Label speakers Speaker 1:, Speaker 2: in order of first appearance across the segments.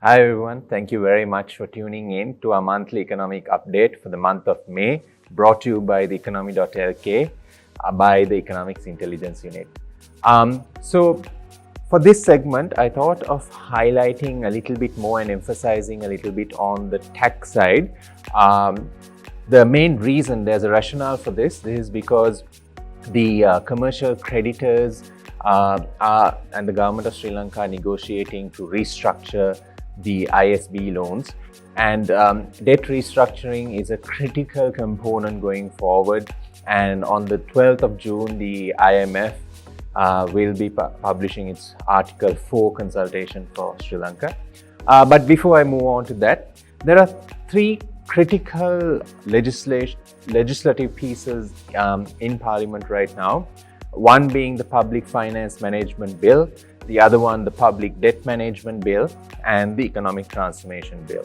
Speaker 1: Hi everyone, thank you very much for tuning in to our monthly economic update for the month of May, brought to you by the Economy.lk by the Economics Intelligence Unit. So for this segment, I thought of highlighting a little bit more and emphasizing a little bit on the tax side. The main reason, there's a rationale for this is because the commercial creditors and the government of Sri Lanka are negotiating to restructure the ISB loans, and debt restructuring is a critical component going forward. And on the 12th of June, the IMF will be publishing its Article 4 consultation for Sri Lanka. But before I move on to that, there are three critical legislative pieces in Parliament right now. One being the Public Finance Management Bill, the other one the Public Debt Management Bill, and the Economic Transformation Bill.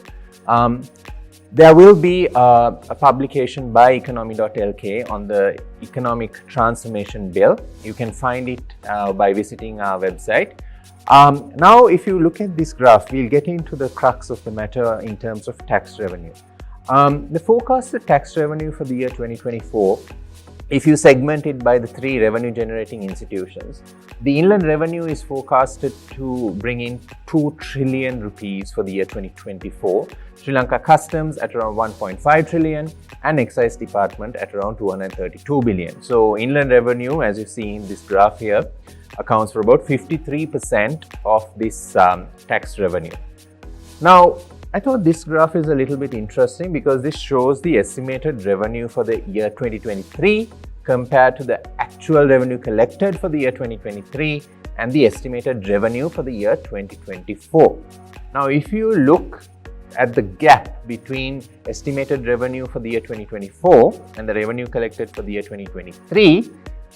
Speaker 1: There will be a publication by Economy.lk on the Economic Transformation Bill. You can find it by visiting our website. Now, if you look at this graph, we'll get into the crux of the matter in terms of tax revenue. The forecasted tax revenue for the year 2024, if you segment it by the three revenue generating institutions, the inland revenue is forecasted to bring in 2 trillion rupees for the year 2024, Sri Lanka Customs at around 1.5 trillion, and Excise Department at around 232 billion. So inland revenue, as you see in this graph here, accounts for about 53% of this tax revenue. Now, I thought this graph is a little bit interesting because this shows the estimated revenue for the year 2023 compared to the actual revenue collected for the year 2023 and the estimated revenue for the year 2024. Now, if you look at the gap between estimated revenue for the year 2024 and the revenue collected for the year 2023,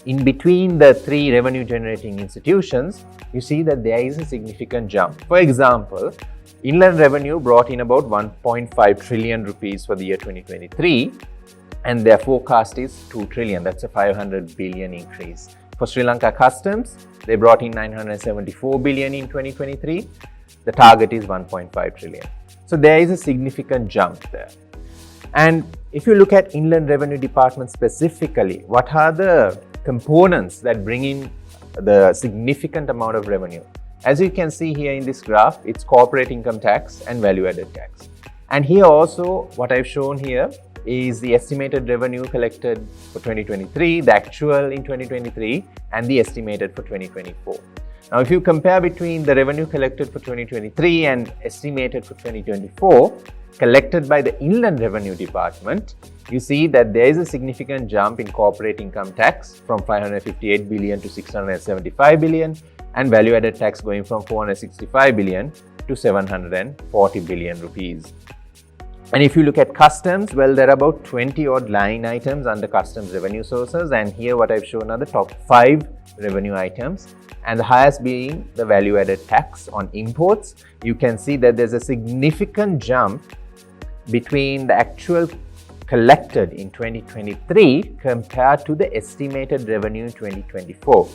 Speaker 1: in between the three revenue generating institutions, you see that there is a significant jump. For example, inland revenue brought in about 1.5 trillion rupees for the year 2023, and their forecast is 2 trillion. That's a 500 billion increase. For Sri Lanka Customs, they brought in 974 billion in 2023. The target is 1.5 trillion. So there is a significant jump there. And if you look at Inland Revenue Department specifically, what are the components that bring in the significant amount of revenue? As you can see here in this graph, it's corporate income tax and value-added tax. And here also, what I've shown here is the estimated revenue collected for 2023, the actual in 2023, and the estimated for 2024. Now, if you compare between the revenue collected for 2023 and estimated for 2024, collected by the Inland Revenue Department, you see that there is a significant jump in corporate income tax from 558 billion to 675 billion, and value-added tax going from 465 billion to 740 billion rupees. And if you look at customs, well, there are about 20 odd line items under customs revenue sources, and here what I've shown are the top 5 revenue items, and the highest being the value-added tax on imports. You can see that there's a significant jump between the actual collected in 2023 compared to the estimated revenue in 2024.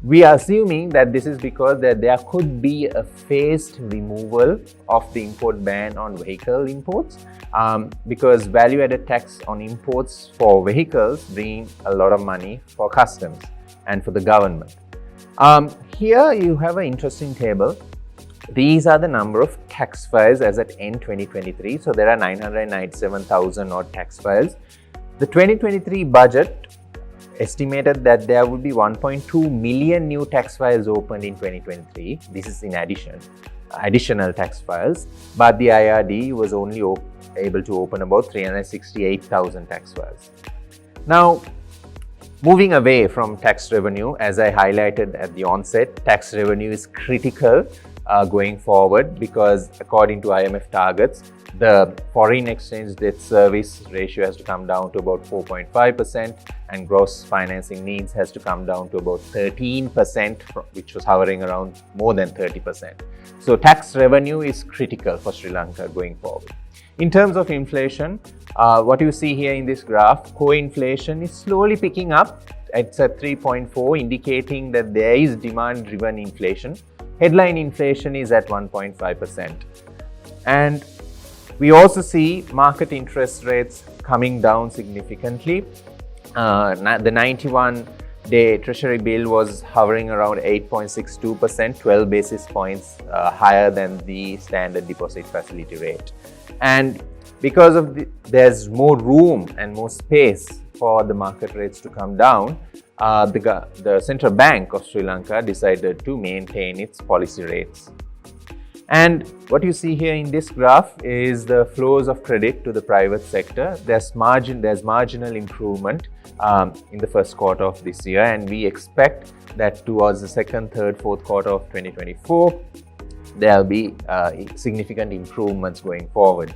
Speaker 1: We are assuming that this is because there could be a phased removal of the import ban on vehicle imports, because value-added tax on imports for vehicles bring a lot of money for customs and for the government. Here you have an interesting table. These are the number of tax files as at end 2023. So there are 997,000 odd tax files. The 2023 budget estimated that there would be 1.2 million new tax files opened in 2023. This is in additional tax files, but the IRD was only able to open about 368,000 tax files. Now, moving away from tax revenue, as I highlighted at the onset, tax revenue is critical going forward because according to IMF targets, the foreign exchange debt service ratio has to come down to about 4.5%, and gross financing needs has to come down to about 13%, which was hovering around more than 30%. So tax revenue is critical for Sri Lanka going forward. In terms of inflation, what you see here in this graph, core inflation is slowly picking up. It's at 3.4, indicating that there is demand-driven inflation. Headline inflation is at 1.5%. And we also see market interest rates coming down significantly. The 91-day Treasury bill was hovering around 8.62%, 12 basis points higher than the standard deposit facility rate. And because of there's more room and more space for the market rates to come down, the Central Bank of Sri Lanka decided to maintain its policy rates. And what you see here in this graph is the flows of credit to the private sector. There's marginal improvement in the first quarter of this year, and we expect that towards the second, third, fourth quarter of 2024, there'll be significant improvements going forward.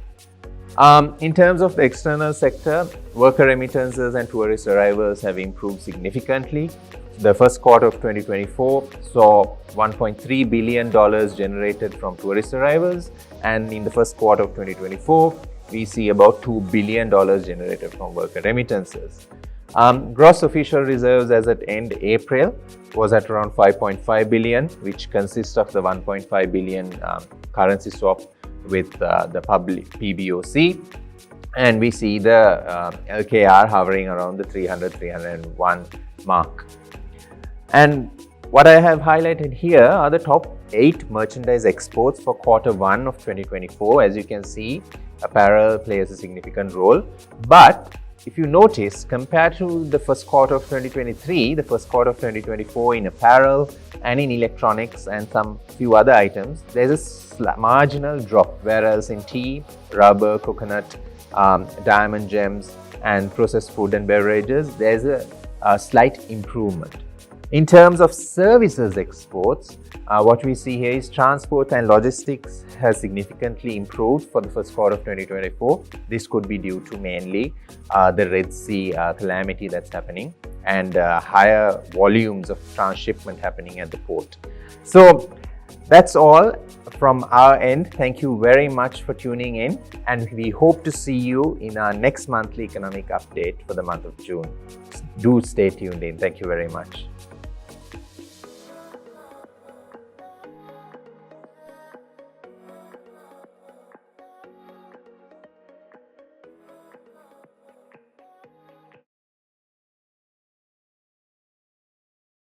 Speaker 1: In terms of the external sector, worker remittances and tourist arrivals have improved significantly. The first quarter of 2024 saw $1.3 billion generated from tourist arrivals, and in the first quarter of 2024, we see about $2 billion generated from worker remittances. Gross official reserves as at end April was at around 5.5 billion, which consists of the 1.5 billion currency swap with the public PBOC, and we see the LKR hovering around the 301 mark. And what I have highlighted here are the top 8 merchandise exports for quarter 1 of 2024. As you can see, apparel plays a significant role. But if you notice, compared to the first quarter of 2023, the first quarter of 2024 in apparel and in electronics and some few other items, there's a marginal drop, whereas in tea, rubber, coconut, diamond gems and processed food and beverages, there's a slight improvement. In terms of services exports, what we see here is transport and logistics has significantly improved for the first quarter of 2024. This could be due to mainly the Red Sea calamity that's happening and higher volumes of transshipment happening at the port. So that's all from our end. Thank you very much for tuning in, and we hope to see you in our next monthly economic update for the month of June. Do stay tuned in. Thank you very much.